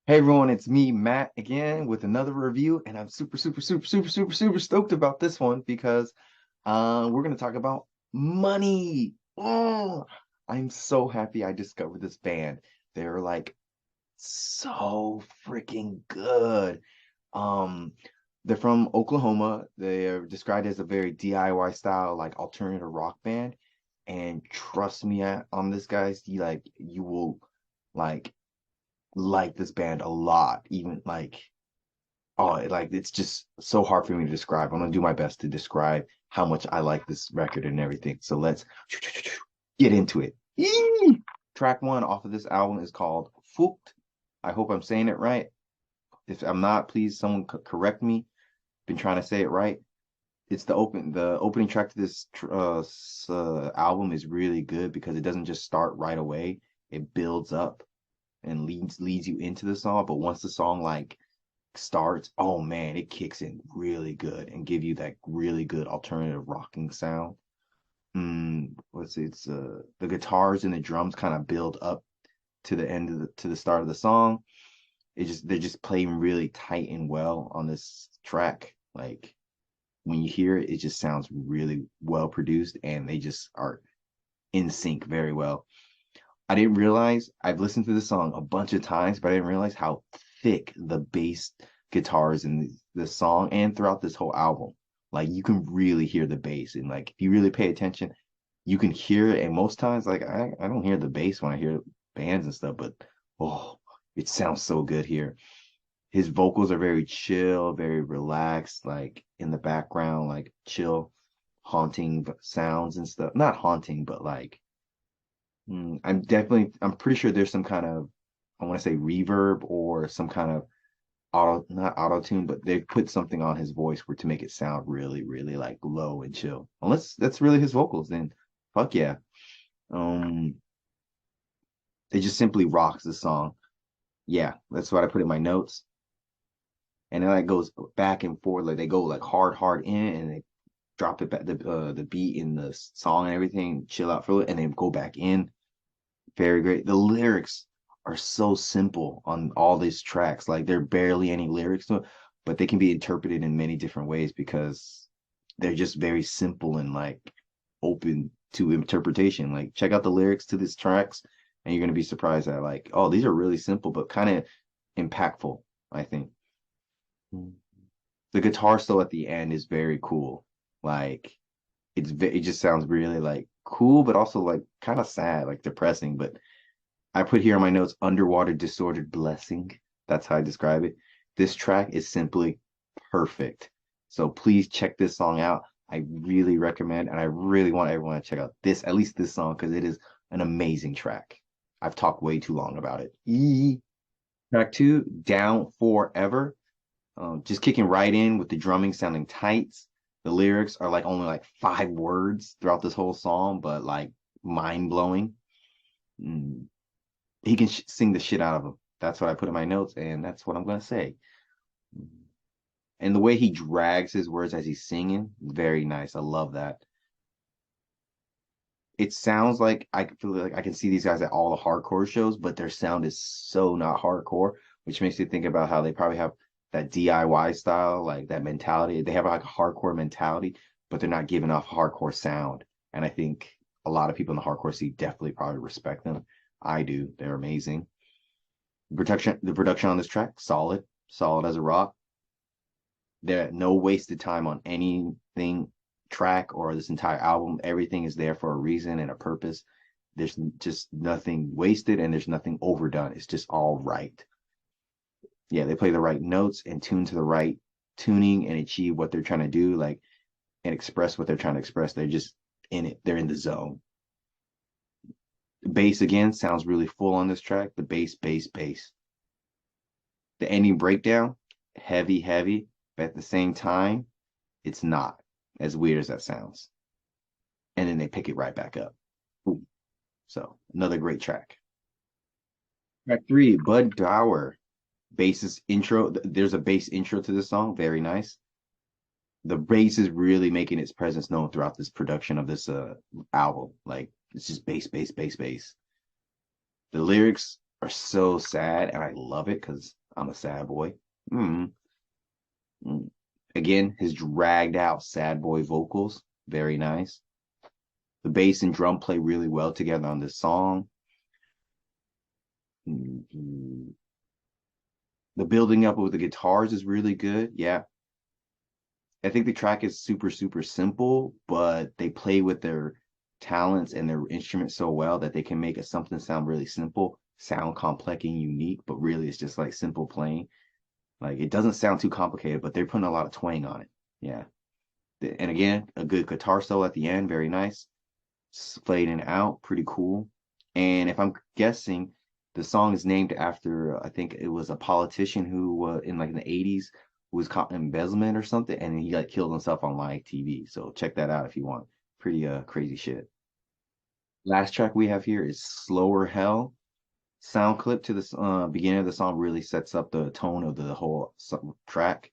Hey everyone, it's me, Matt, again with another review, and I'm super stoked about this one because we're gonna talk about money. Oh, I'm so happy I discovered this band. They're like so freaking good. Um, they're from Oklahoma. They're described as a very DIY style, like alternative rock band. And trust me on this, guys, you will like like this band a lot. Even it's just so hard for me to describe. I'm gonna do my best to describe how much I like this record and everything. So let's get into it. Yee! Track one off of this album is called Fucht. I hope I'm saying it right. If I'm not, please someone correct me. Been trying to say it right. It's the opening track to this album is really good because it doesn't just start right away. It builds up and leads you into the song. But once the song starts, oh man, it kicks in really good and give you that really good alternative rocking sound. Let's see, it's the guitars and the drums kind of build up to the end of to the start of the song. They're just playing really tight and well on this track. Like when you hear it, it just sounds really well produced and they just are in sync very well. I didn't realize I've listened to this song a bunch of times, but I didn't realize how thick the bass guitars in the song and throughout this whole album. Like you can really hear the bass, and like if you really pay attention, you can hear it. And most times, like I don't hear the bass when I hear bands and stuff, but oh, it sounds so good here. His vocals are very chill, very relaxed, like in the background, like chill, haunting sounds and stuff. Not haunting, but like I'm pretty sure there's some kind of, I want to say reverb or some kind of not auto tune, but they put something on his voice to make it sound really, really like low and chill. Unless that's really his vocals, then fuck yeah. Um, it just simply rocks the song. Yeah, that's what I put in my notes. And then it goes back and forth, like they go like hard in, and they drop it back the beat in the song and everything, chill out for it, and then go back in. Very great. The lyrics are so simple on all these tracks. Like there are barely any lyrics to it, but they can be interpreted in many different ways because they're just very simple and like open to interpretation. Like check out the lyrics to these tracks and you're gonna be surprised at like, oh, these are really simple but kind of impactful, I think. The guitar solo at the end is very cool. Like it just sounds really like cool, but also like kind of sad, like depressing. But I put here in my notes, underwater disordered blessing. That's how I describe it. This track is simply perfect. So please check this song out. I really recommend, and I really want everyone to check out this, at least this song, because it is an amazing track. I've talked way too long about it. Track two, Down Forever. Just kicking right in with the drumming sounding tight. The lyrics are like only like 5 words throughout this whole song, but like mind blowing. Mm, he can sing the shit out of them. That's what I put in my notes, and that's what I'm gonna say. And the way he drags his words as he's singing, very nice. I love that. It sounds like I feel like I can see these guys at all the hardcore shows, but their sound is so not hardcore, which makes me think about how they probably have that DIY style, like that mentality. They have like a hardcore mentality, but they're not giving off hardcore sound. And I think a lot of people in the hardcore scene definitely probably respect them. I do. They're amazing. The production on this track, solid as a rock. There no wasted time on anything track or this entire album. Everything is there for a reason and a purpose. There's just nothing wasted and there's nothing overdone. It's just all right. Yeah, they play the right notes and tune to the right tuning and achieve what they're trying to do, like and express what they're trying to express. They're just in it. They're in the zone. The bass again sounds really full on this track. The bass. The ending breakdown, heavy, but at the same time, it's not as weird as that sounds. And then they pick it right back up. Ooh. So another great track. Track three, Bud Dower. Bass's intro. There's a bass intro to this song. Very nice. The bass is really making its presence known throughout this production of this album. Like it's just bass. The lyrics are so sad, and I love it because I'm a sad boy. Mm. Mm. Again, his dragged out sad boy vocals, very nice. The bass and drum play really well together on this song. Mm. The building up with the guitars is really good. Yeah. I think the track is super, super simple, but they play with their talents and their instruments so well that they can make something sound really simple, sound complex and unique, but really it's just like simple playing. Like it doesn't sound too complicated, but they're putting a lot of twang on it. Yeah. And again, a good guitar solo at the end, very nice. Fading out, pretty cool. And if I'm guessing, the song is named after, I think it was a politician who in like in the 80s who was caught in embezzlement or something, and he like killed himself on live TV. So check that out if you want. Pretty crazy shit. Last track we have here is Slower Hell. Sound clip to the beginning of the song really sets up the tone of the whole track.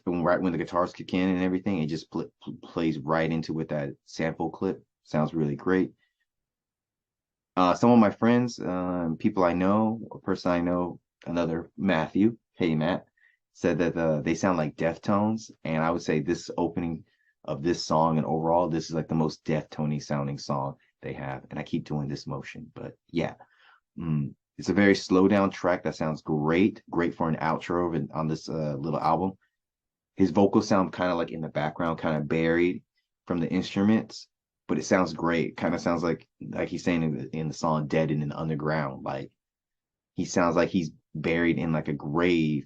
Right when the guitars kick in and everything, it just plays right into with that sample clip. Sounds really great. Some of my friends, people I know, a person I know, another Matthew, hey Matt, said that they sound like Deftones, and I would say this opening of this song and overall, this is like the most Deftony sounding song they have. And I keep doing this motion, but yeah, it's a very slow down track that sounds great, great for an outro on this little album. His vocals sound kind of like in the background, kind of buried from the instruments, but it sounds great. Kind of sounds like he's saying in the song "Dead in an Underground." Like he sounds like he's buried in like a grave,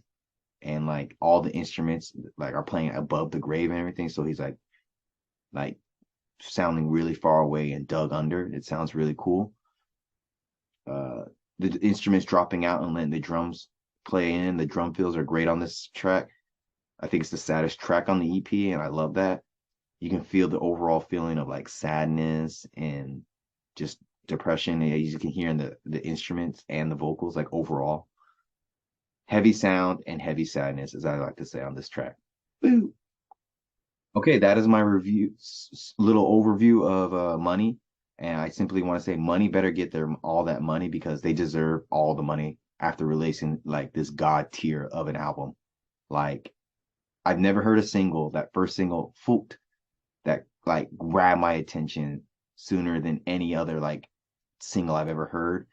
and like all the instruments like are playing above the grave and everything. So he's like sounding really far away and dug under. It sounds really cool. Uh, the instruments dropping out and letting the drums play in. The drum fills are great on this track. I think it's the saddest track on the EP, and I love that. You can feel the overall feeling of like sadness and just depression. Yeah, you can hear in the instruments and the vocals, like overall. Heavy sound and heavy sadness, as I like to say on this track. Boo. Okay, that is my review, little overview of Money. And I simply want to say Money better get their all that money because they deserve all the money after releasing like this god tier of an album. Like I've never heard a single, that first single, Foot, that like grabbed my attention sooner than any other like single I've ever heard.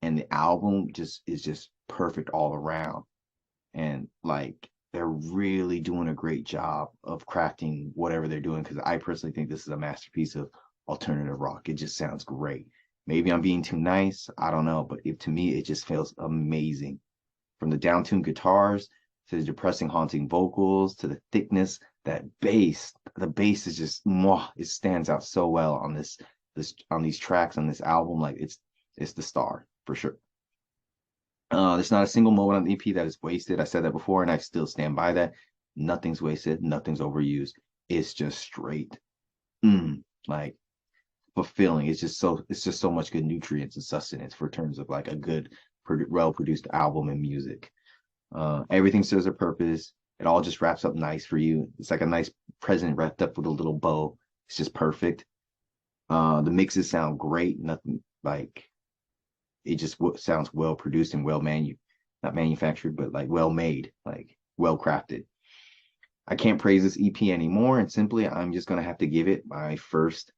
And the album just is just perfect all around. And like they're really doing a great job of crafting whatever they're doing because I personally think this is a masterpiece of alternative rock. It just sounds great. Maybe I'm being too nice. I don't know, but to me, it just feels amazing. From the downtuned guitars to the depressing, haunting vocals to the thickness, that bass. The bass is just mwah, it stands out so well on this on these tracks on this album. Like it's the star for sure. There's not a single moment on the EP that is wasted. I said that before, and I still stand by that. Nothing's wasted. Nothing's overused. It's just straight, like fulfilling. It's just so much good nutrients and sustenance for terms of like a good, well produced album and music. Everything serves a purpose. It all just wraps up nice for you. It's like a nice present wrapped up with a little bow. It's just perfect. The mixes sound great. Nothing like it just sounds well produced and not manufactured, but like well made, like well crafted. I can't praise this EP anymore, and simply I'm just gonna have to give it my first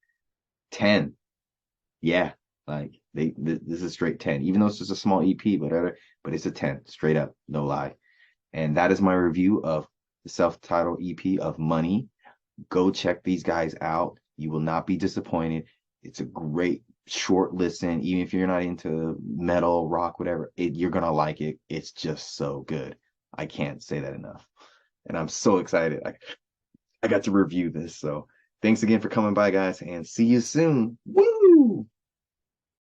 10. Yeah, like this is straight 10, even though it's just a small EP, but it's a 10, straight up, no lie. And that is my review of the self-titled EP of Money. Go check these guys out. You will not be disappointed. It's a great short listen. Even if you're not into metal, rock, whatever, you're going to like it. It's just so good. I can't say that enough. And I'm so excited. I got to review this. So thanks again for coming by, guys, and see you soon. Woo!